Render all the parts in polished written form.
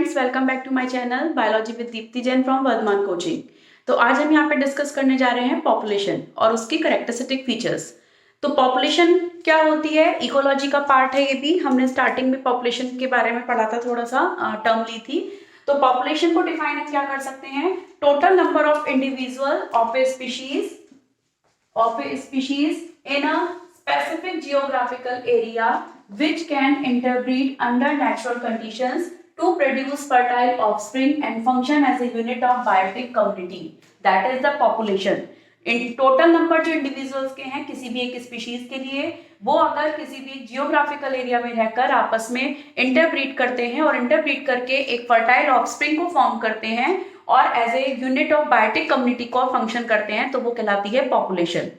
Friends, welcome back to my channel biology with Deepti Jain from Vardhaman coaching. तो आज हम यहाँ पे डिस्कस करने जा रहे हैं पॉपुलेशन और उसकी कैरेक्टरिस्टिक फीचर्स। तो पॉपुलेशन क्या होती है, इकोलॉजी का पार्ट है। ये भी हमने स्टार्टिंग में पॉपुलेशन के बारे में पढ़ा था, थोड़ा सा टर्म ली थी। तो पॉपुलेशन को डिफाइन क्या कर सकते हैं, total number of individual of A species in a specific geographical area which can interbreed under natural conditions to produce fertile offspring and function as a unit of biotic community. That is the population. Total number जो individuals के हैं किसी भी एक species के लिए, वो अगर किसी भी जियोग्राफिकल एरिया में रहकर आपस में इंटरब्रीड करते हैं और इंटरब्रीड करके एक फर्टाइल ऑफस्प्रिंग को फॉर्म करते हैं और as a unit of biotic community को फंक्शन करते हैं, तो वो कहलाती है पॉपुलेशन।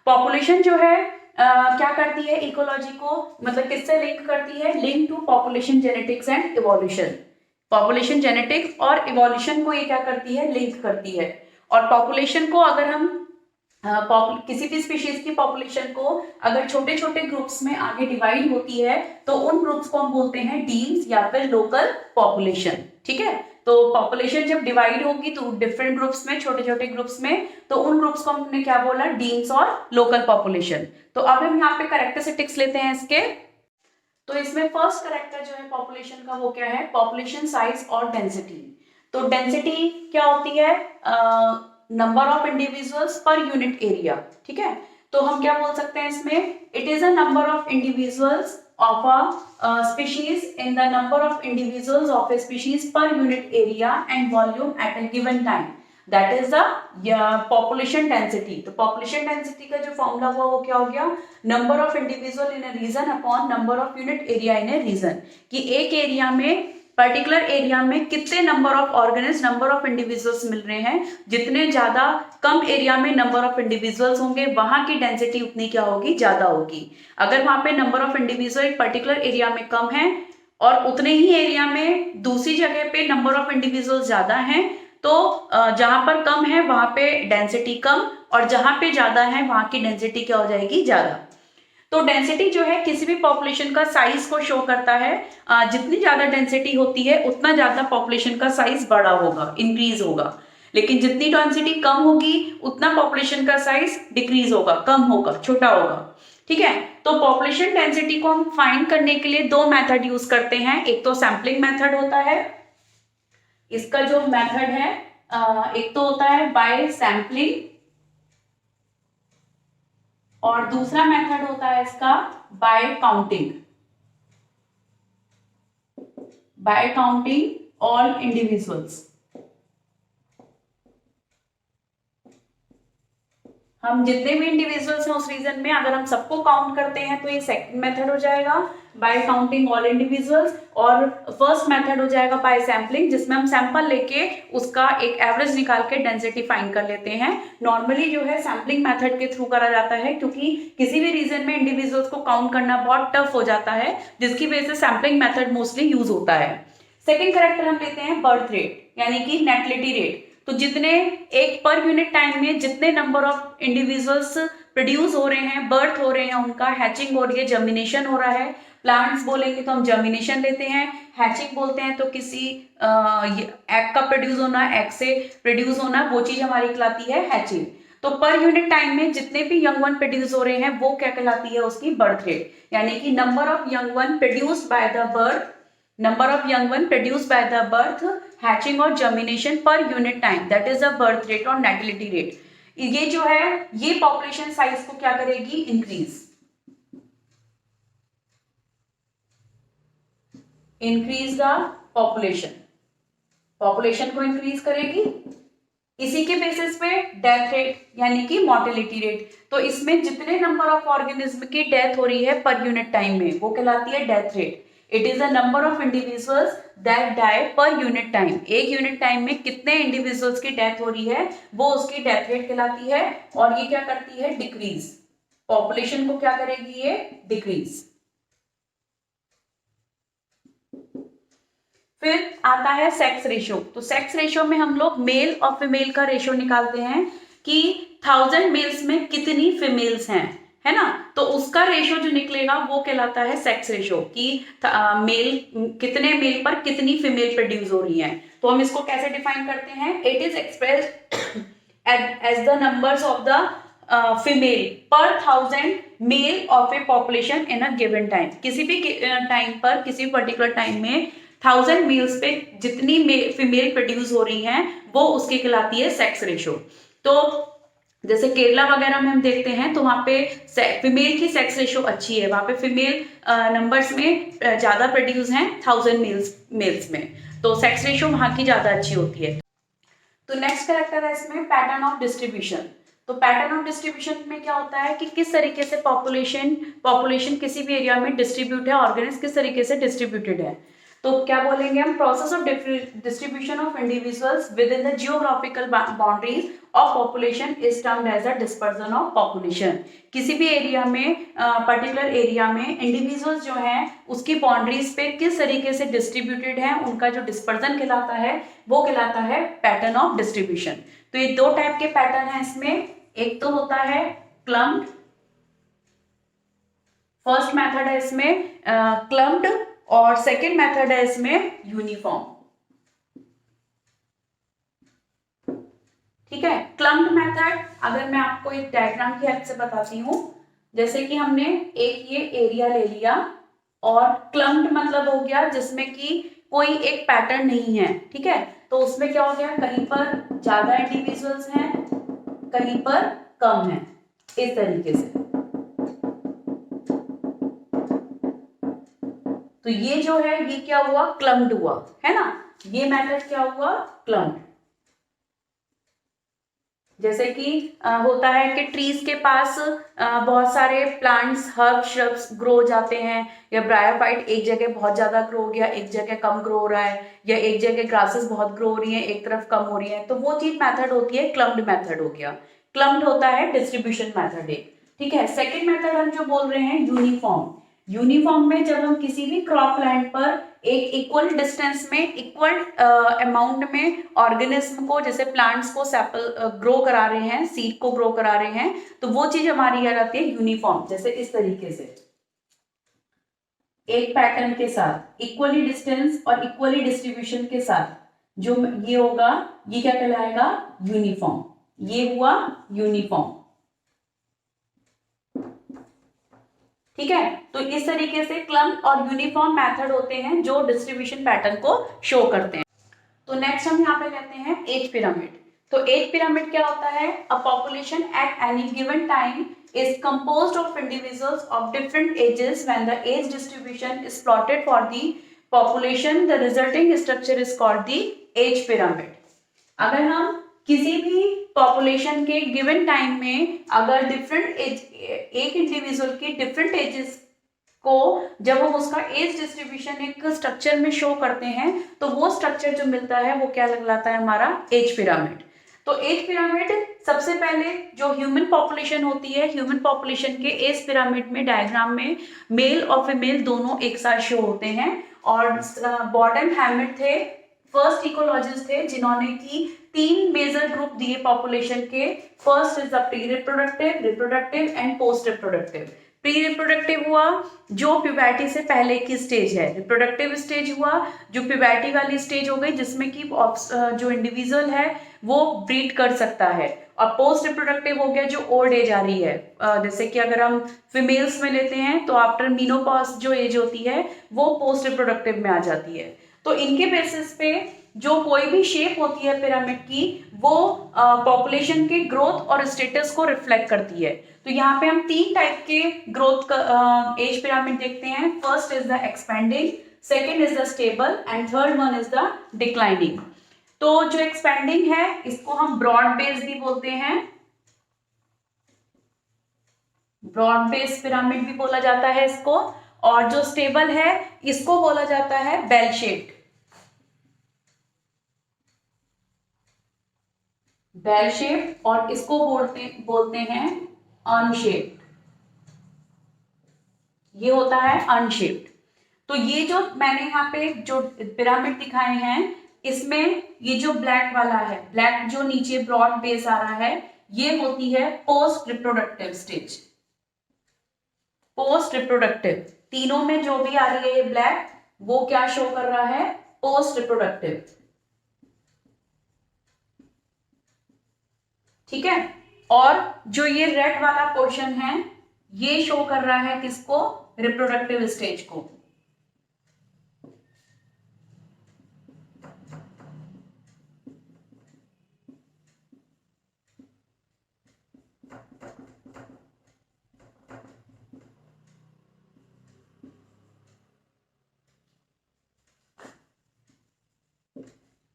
पॉपुलेशन जो है क्या करती है, इकोलॉजी को मतलब किससे लिंक करती है, link to population genetics and evolution. Population genetics और इवोल्यूशन को ये क्या करती है, लिंक करती है। और पॉपुलेशन को अगर हम किसी भी स्पीशीज की पॉपुलेशन को अगर छोटे छोटे ग्रुप्स में आगे डिवाइड होती है तो उन ग्रुप्स को हम बोलते हैं डीम्स या फिर लोकल पॉपुलेशन। ठीक है, तो पॉपुलेशन जब डिवाइड होगी तो डिफरेंट ग्रुप्स में, छोटे छोटे ग्रुप्स में, तो उन ग्रुप्स को हमने क्या बोला, डीम्स और लोकल पॉपुलेशन। तो अब हम यहाँ पे कैरेक्टरिस्टिक्स लेते हैं इसके। तो इसमें फर्स्ट कैरेक्टर जो है पॉपुलेशन का वो क्या है, पॉपुलेशन साइज और डेंसिटी। तो डेंसिटी क्या होती है, number of individuals per unit area. ठीक है, तो हम क्या बोल सकते हैं इसमें, it is a number of individuals of a species in the number of individuals of a species per unit area and volume at a given time. That is the population density. तो population density का जो formula हुआ वो क्या हो गया, number of individual in a region upon number of unit area in a region। कि एक एरिया में, पर्टिकुलर एरिया में कितने number of organism, number of individuals मिल रहे हैं। जितने ज्यादा कम एरिया में नंबर ऑफ इंडिविजुअल्स होंगे वहां की डेंसिटी उतनी क्या होगी, ज्यादा होगी। अगर वहां पे नंबर ऑफ इंडिविजुअल एक पर्टिकुलर एरिया में कम है और उतने ही एरिया में दूसरी जगह पे नंबर ऑफ इंडिविजुअल्स ज्यादा हैं, तो जहां पर कम है वहां पे डेंसिटी कम और जहां पे ज्यादा है वहां की डेंसिटी क्या हो जाएगी, ज्यादा। तो डेंसिटी जो है किसी भी पॉपुलेशन का साइज को शो करता है। जितनी ज्यादा डेंसिटी होती है उतना ज्यादा पॉपुलेशन का साइज बड़ा होगा, इंक्रीज होगा। लेकिन जितनी डेंसिटी कम होगी उतना पॉपुलेशन का साइज डिक्रीज होगा, कम होगा, छोटा होगा। ठीक है, तो पॉपुलेशन डेंसिटी को हम फाइंड करने के लिए दो मेथड यूज करते हैं। एक तो सैम्पलिंग मेथड होता है, इसका जो मेथड है एक तो होता है बाय सैम्पलिंग और दूसरा मेथड होता है इसका bye counting. Bye counting all individuals. हम जितने भी इंडिविजुअल्स हैं उस रीजन में अगर हम सबको काउंट करते हैं तो ये सेकंड मेथड हो जाएगा बाय काउंटिंग ऑल इंडिविजुअल्स, और फर्स्ट मेथड हो जाएगा बाय सैम्पलिंग, जिसमें हम सैंपल लेके उसका एक एवरेज निकाल के डेंसिटी फाइंड कर लेते हैं। नॉर्मली जो है सैम्पलिंग मेथड के थ्रू करा जाता है क्योंकि किसी भी रीजन में इंडिविजुअल्स को काउंट करना बहुत टफ हो जाता है, जिसकी वजह से सैम्पलिंग मेथड मोस्टली यूज होता है। सेकेंड कैरेक्टर हम लेते हैं बर्थ रेट यानी कि नेटिलिटी रेट। तो जितने एक पर यूनिट टाइम में जितने नंबर ऑफ इंडिविजुअल्स प्रोड्यूस हो रहे हैं, बर्थ हो रहे हैं, उनका हैचिंग हो रही है, जर्मिनेशन हो रहा है। प्लांट्स बोलेंगे तो हम जर्मिनेशन लेते हैं, हैचिंग बोलते हैं तो किसी एग का प्रोड्यूस होना, एग से प्रोड्यूस होना, वो चीज हमारी कहलाती है हैचिंग। तो पर यूनिट टाइम में जितने भी यंग वन प्रोड्यूस हो रहे हैं वो क्या कहलाती है, उसकी बर्थ रेट। यानी कि number of young one produced by the birth, number of young one produced by the birth, hatching और germination per unit time, that is the birth rate और natality rate। ये जो है ये population size को क्या करेगी, increase the population को increase करेगी। इसी के बेसिस पे डेथ रेट यानी कि मोर्टेलिटी रेट। तो इसमें जितने नंबर ऑफ ऑर्गेनिज्म की डेथ हो रही है पर यूनिट टाइम में वो कहलाती है death rate. It is the number of individuals that die per unit time. एक यूनिट टाइम में कितने इंडिविजुअल्स की डेथ हो रही है वो उसकी डेथ रेट कहलाती है। और ये क्या करती है, डिक्रीज। पॉपुलेशन को क्या करेगी, ये डिक्रीज। फिर आता है सेक्स रेशियो। तो सेक्स रेशियो में हम लोग मेल और फीमेल का रेशियो निकालते हैं कि 1000 मेल्स में कितनी फीमेल्स हैं, है ना। तो उसका रेशो जो निकलेगा वो कहलाता है सेक्स रेशो, कि मेल कितने मेल पर कितनी फीमेल प्रोड्यूस हो रही है। तो हम इसको कैसे डिफाइन करते हैं, it is expressed as the numbers of the female per 1000 male of a population in a given time. किसी भी टाइम पर, किसी पर्टिकुलर टाइम में 1000 मेल्स पे जितनी फीमेल प्रोड्यूस हो रही हैं वो उसकी कहलाती है सेक्स रेशो। तो जैसे केरला वगैरह में हम देखते हैं तो वहाँ पे फीमेल की सेक्स रेशो अच्छी है, वहाँ पे फीमेल नंबर्स में ज्यादा प्रोड्यूस हैं 1000 मेल्स में, तो सेक्स रेशो वहाँ की ज्यादा अच्छी होती है। तो नेक्स्ट कैरेक्टर है इसमें पैटर्न ऑफ डिस्ट्रीब्यूशन। तो पैटर्न ऑफ डिस्ट्रीब्यूशन में क्या होता है कि किस तरीके से पॉपुलेशन किसी भी एरिया में डिस्ट्रीब्यूट है, ऑर्गेनिज्म किस तरीके से डिस्ट्रीब्यूटेड है। तो क्या बोलेंगे हम, process of distribution of individuals within the geographical boundaries of population is termed as a dispersion of population. किसी भी एरिया में, पर्टिकुलर एरिया में इंडिविजुअल्स जो हैं उसकी बाउंड्रीज पे किस तरीके से डिस्ट्रीब्यूटेड है, उनका जो डिस्पर्जन कहलाता है वो कहलाता है पैटर्न ऑफ डिस्ट्रीब्यूशन। तो ये दो टाइप के पैटर्न है इसमें, एक तो होता है क्लम्प्ड, फर्स्ट मेथड है इसमें क्लम्प्ड, और सेकेंड मेथड है इसमें यूनिफॉर्म। ठीक है, क्लम्प्ड मेथड अगर मैं आपको एक डायग्राम की हेल्प से बताती हूं, जैसे कि हमने एक ये एरिया ले लिया और क्लम्प्ड मतलब हो गया जिसमें कि कोई एक पैटर्न नहीं है। ठीक है, तो उसमें क्या हो गया, कहीं पर ज्यादा इंडिविजुअल्स हैं, कहीं पर कम है, इस तरीके से। तो ये जो है ये क्या हुआ, क्लम्प्ड हुआ, है ना, ये मेथड क्या हुआ, क्लम्प्ड। जैसे कि होता है कि ट्रीज के पास बहुत सारे प्लांट्स, हर्ब्स, श्रब्स ग्रो हो जाते हैं, या ब्रायोफाइट एक जगह बहुत ज्यादा ग्रो हो गया, एक जगह कम ग्रो हो रहा है, या एक जगह ग्रासेस बहुत ग्रो हो रही हैं, एक तरफ कम हो रही है, तो वो चीज मेथड होती है क्लम्प्ड मेथड हो गया। क्लम्प्ड होता है डिस्ट्रीब्यूशन मेथड एक। ठीक है, सेकेंड मेथड हम जो बोल रहे हैं यूनिफॉर्म। यूनिफॉर्म में जब हम किसी भी क्रॉप लैंड पर एक इक्वल डिस्टेंस में, इक्वल अमाउंट में ऑर्गेनिज्म को, जैसे प्लांट्स को सैपल ग्रो करा रहे हैं, सीड को ग्रो करा रहे हैं, तो वो चीज हमारी क्या रहती है, यूनिफॉर्म। जैसे इस तरीके से एक पैटर्न के साथ, इक्वली डिस्टेंस और इक्वली डिस्ट्रीब्यूशन के साथ जो ये होगा, ये क्या कहलाएगा, यूनिफॉर्म। ये हुआ यूनिफॉर्म। ठीक है, तो इस तरीके से क्लम्प्ड और यूनिफॉर्म मेथड होते हैं जो डिस्ट्रीब्यूशन पैटर्न को शो करते हैं। तो नेक्स्ट हम यहाँ पे लेते हैं एज पिरामिड। तो एज पिरामिड क्या होता है, a population at any given time is composed of individuals of different ages. When the age distribution is plotted for the population, the resulting structure is called the age pyramid. अगर हम किसी भी population के given time में अगर different as, एक individual की different ages को जब हम उसका एज डिस्ट्रीब्यूशन एक स्ट्रक्चर में शो करते हैं तो वो स्ट्रक्चर जो मिलता है वो क्या कहलाता है, हमारा एज पिरामिड। तो एज पिरामिड सबसे पहले जो ह्यूमन पॉपुलेशन होती है, ह्यूमन पॉपुलेशन के एज पिरामिड में डायग्राम में मेल और फीमेल दोनों एक साथ शो होते हैं। और बॉर्डन हैमिट थे, फर्स्ट इकोलॉजिस्ट थे जिन्होंने की 3 मेजर ग्रुप दिए पॉपुलेशन के। First is the pre reproductive, reproductive and post reproductive. Pre reproductive हुआ जो प्यूबर्टी से पहले की स्टेज है, रिप्रोडक्टिव स्टेज हुआ जो प्यूबर्टी वाली स्टेज हो गई जिसमें कि जो इंडिविजुअल है वो ब्रीड कर सकता है, और पोस्ट रिप्रोडक्टिव हो गया जो ओल्ड एज आ रही है। जैसे कि अगर हम फीमेल्स में लेते हैं तो आफ्टर मीनोपॉज जो एज होती है वो पोस्ट रिप्रोडक्टिव में आ जाती है। तो इनके बेसिस पे जो कोई भी शेप होती है पिरामिड की वो पॉपुलेशन के ग्रोथ और स्टेटस को रिफ्लेक्ट करती है। तो यहाँ पे हम 3 टाइप के ग्रोथ एज पिरामिड देखते हैं। First is the expanding, second is the stable and third one is the declining. तो जो एक्सपेंडिंग है इसको हम ब्रॉड बेस भी बोलते हैं, ब्रॉड बेस पिरामिड भी बोला जाता है इसको। और जो स्टेबल है इसको बोला जाता है बेल शेप्ड, बेल शेप, और इसको बोलते हैं अनशेप्ड। ये होता है अनशेप्ड। तो ये जो मैंने यहाँ पे जो पिरामिड दिखाए हैं इसमें ये जो ब्लैक वाला है, ब्लैक जो नीचे ब्रॉड बेस आ रहा है, ये होती है post reproductive stage. Post reproductive. तीनों में जो भी आ रही है ये ब्लैक, वो क्या शो कर रहा है? Post reproductive. ठीक है, और जो ये रेड वाला पोर्शन है ये शो कर रहा है किसको? रिप्रोडक्टिव स्टेज को।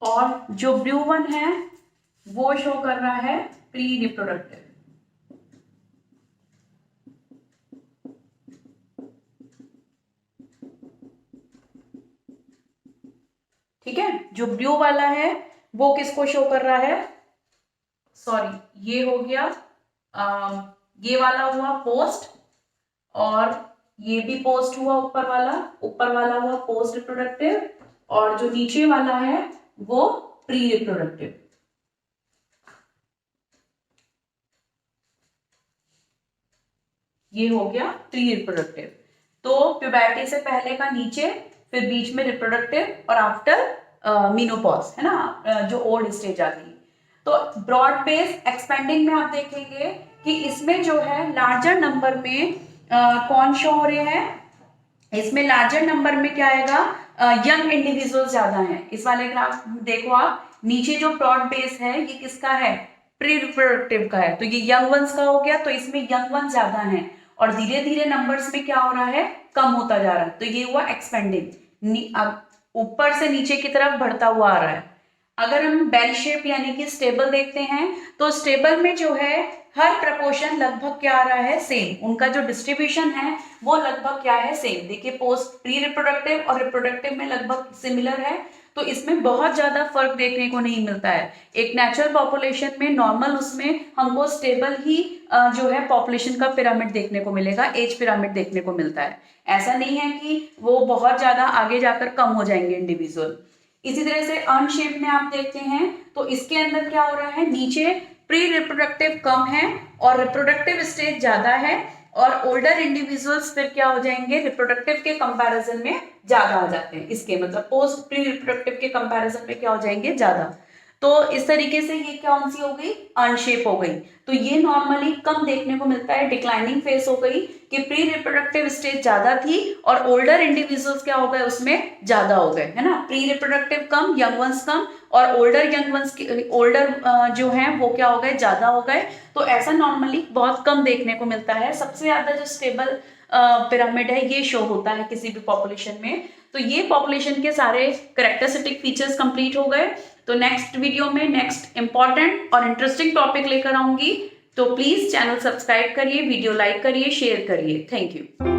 और जो ब्लू वन है वो शो कर रहा है प्री रिप्रोडक्टिव। ठीक है, जो ब्लू वाला है वो किसको शो कर रहा है? सॉरी, ये हो गया ये वाला हुआ पोस्ट, और ये भी पोस्ट हुआ ऊपर वाला हुआ पोस्ट रिप्रोडक्टिव, और जो नीचे वाला है वो प्री रिप्रोडक्टिव। ये हो गया प्री रिप्रोडक्टिव। तो प्यूबर्टी से पहले का नीचे, फिर बीच में रिप्रोडक्टिव, और आफ्टर मीनोपॉज, है ना, जो ओल्ड स्टेज आ गई। तो ब्रॉड बेस एक्सपेंडिंग में आप देखेंगे कि इसमें जो है लार्जर नंबर में कौन शो हो रहे हैं? इसमें लार्जर नंबर में क्या आएगा? यंग इंडिविजुअल्स ज्यादा हैं। इस वाले ग्राफ देखो आप, नीचे जो ब्रॉड बेस है ये किसका है? प्री रिप्रोडक्टिव का है, तो ये यंग वंस का हो गया, तो इसमें यंग वंस ज्यादा हैं, और धीरे धीरे नंबर्स में क्या हो रहा है? कम होता जा रहा है। तो ये हुआ एक्सपेंडिंग, अब ऊपर से नीचे की तरफ बढ़ता हुआ आ रहा है। अगर हम बेल शेप यानी कि स्टेबल देखते हैं, तो स्टेबल में जो है हर प्रपोर्शन लगभग क्या आ रहा है? सेम। उनका जो डिस्ट्रीब्यूशन है वो लगभग क्या है? सेम। देखिए, पोस्ट प्री रिप्रोडक्टिव और रिप्रोडक्टिव में लगभग सिमिलर है, तो इसमें बहुत ज्यादा फर्क देखने को नहीं मिलता है। एक नेचुरल पॉपुलेशन में नॉर्मल, उसमें हमको स्टेबल ही जो है पॉपुलेशन का पिरामिड देखने को मिलेगा, एज पिरामिड देखने को मिलता है। ऐसा नहीं है कि वो बहुत ज्यादा आगे जाकर कम हो जाएंगे इंडिविजुअल। इसी तरह से अर्न शेप में आप देखते हैं तो इसके अंदर क्या हो रहा है? नीचे प्री रिप्रोडक्टिव कम है और रिप्रोडक्टिव स्टेज ज्यादा है, और ओल्डर इंडिविजुअल्स फिर क्या हो जाएंगे? रिप्रोडक्टिव के कंपैरिजन में ज्यादा आ जाते हैं। इसके मतलब पोस्ट प्री रिप्रोडक्टिव के कंपैरिजन में क्या हो जाएंगे? ज्यादा। तो इस तरीके से ये कौन सी हो गई? अनशेप हो गई। तो ये नॉर्मली कम देखने को मिलता है, डिक्लाइनिंग फेस हो गई कि प्री रिप्रोडक्टिव स्टेज ज्यादा थी और ओल्डर इंडिविजुअल्स क्या हो गए? उसमें ज्यादा हो गए, है ना। प्री रिप्रोडक्टिव कम, यंग वंस कम, और ओल्डर यंग वंस ओल्डर जो हैं वो क्या हो गए? ज्यादा हो गए। तो ऐसा नॉर्मली बहुत कम देखने को मिलता है। सबसे ज्यादा जो स्टेबल पिरामिड है ये शो होता है किसी भी पॉपुलेशन में। तो ये पॉपुलेशन के सारे करेक्टरिस्टिक फीचर्स कंप्लीट हो गए। तो नेक्स्ट वीडियो में नेक्स्ट इंपॉर्टेंट और इंटरेस्टिंग टॉपिक लेकर आऊंगी। तो प्लीज चैनल सब्सक्राइब करिए, वीडियो लाइक करिए, शेयर करिए। Thank you.